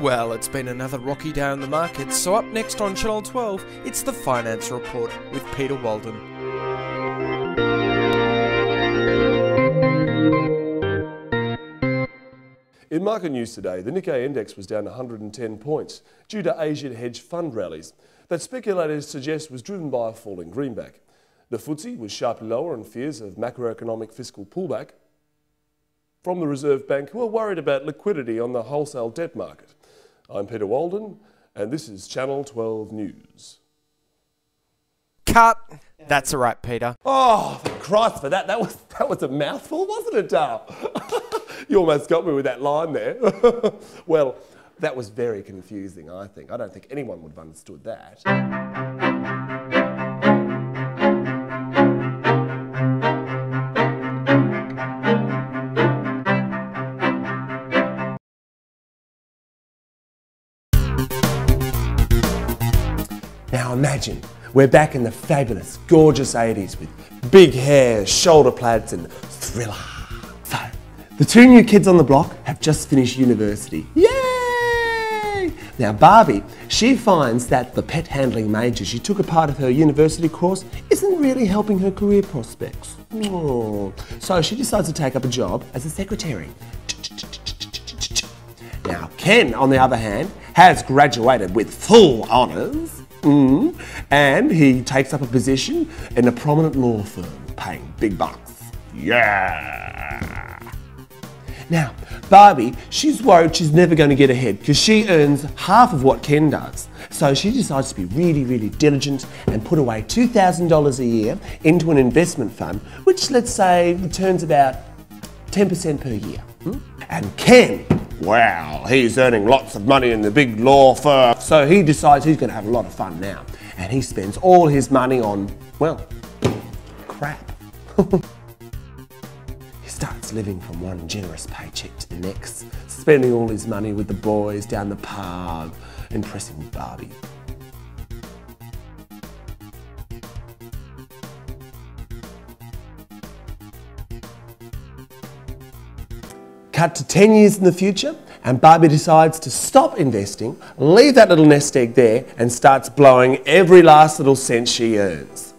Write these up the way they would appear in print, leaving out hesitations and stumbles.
Well, it's been another rocky day on the market, so up next on Channel 12, it's the Finance Report with Peter Waldon. In market news today, the Nikkei index was down 110 points due to Asian hedge fund rallies that speculators suggest was driven by a falling greenback. The FTSE was sharply lower on fears of macroeconomic fiscal pullback from the Reserve Bank, who are worried about liquidity on the wholesale debt market. I'm Peter Waldon, and this is Channel 12 News. Cut! That's all right, Peter. Oh, for Christ, for that was a mouthful, wasn't it, Dale? You almost got me with that line there. Well, that was very confusing, I think. I don't think anyone would have understood that. Now imagine, we're back in the fabulous, gorgeous 80s with big hair, shoulder pads and Thriller. So, the two new kids on the block have just finished university. Yay! Now Barbie, she finds that the pet handling major she took a part of her university course isn't really helping her career prospects. Oh. So she decides to take up a job as a secretary. Now Ken, on the other hand, has graduated with full honours. And he takes up a position in a prominent law firm, paying big bucks. Yeah! Now, Barbie, she's worried she's never going to get ahead because she earns half of what Ken does. So she decides to be really, really diligent and put away $2,000 a year into an investment fund, which, let's say, returns about 10% per year. And Ken, wow, he's earning lots of money in the big law firm. So he decides he's going to have a lot of fun now. And he spends all his money on, well, crap. He starts living from one generous paycheck to the next, spending all his money with the boys down the pub, impressing Barbie. Cut to 10 years in the future, and Barbie decides to stop investing, leave that little nest egg there, and starts blowing every last little cent she earns.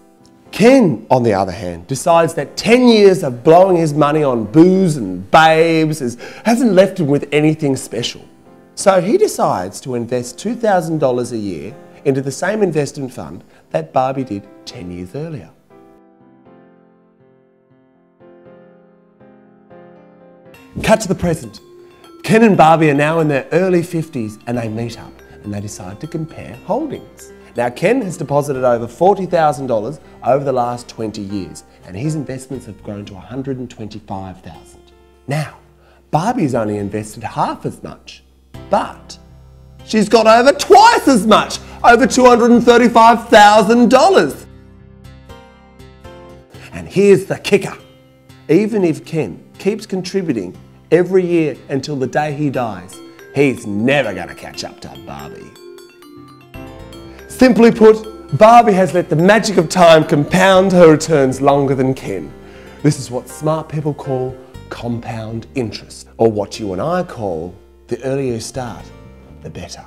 Ken, on the other hand, decides that 10 years of blowing his money on booze and babes hasn't left him with anything special. So he decides to invest $2,000 a year into the same investment fund that Barbie did 10 years earlier. Cut to the present. Ken and Barbie are now in their early 50s and they meet up and they decide to compare holdings. Now Ken has deposited over $40,000 over the last 20 years and his investments have grown to $125,000. Now, Barbie's only invested half as much, but she's got over twice as much, over $235,000. And here's the kicker. Even if Ken keeps contributing every year until the day he dies, he's never going to catch up to Barbie. Simply put, Barbie has let the magic of time compound her returns longer than Ken. This is what smart people call compound interest, or what you and I call the earlier you start, the better.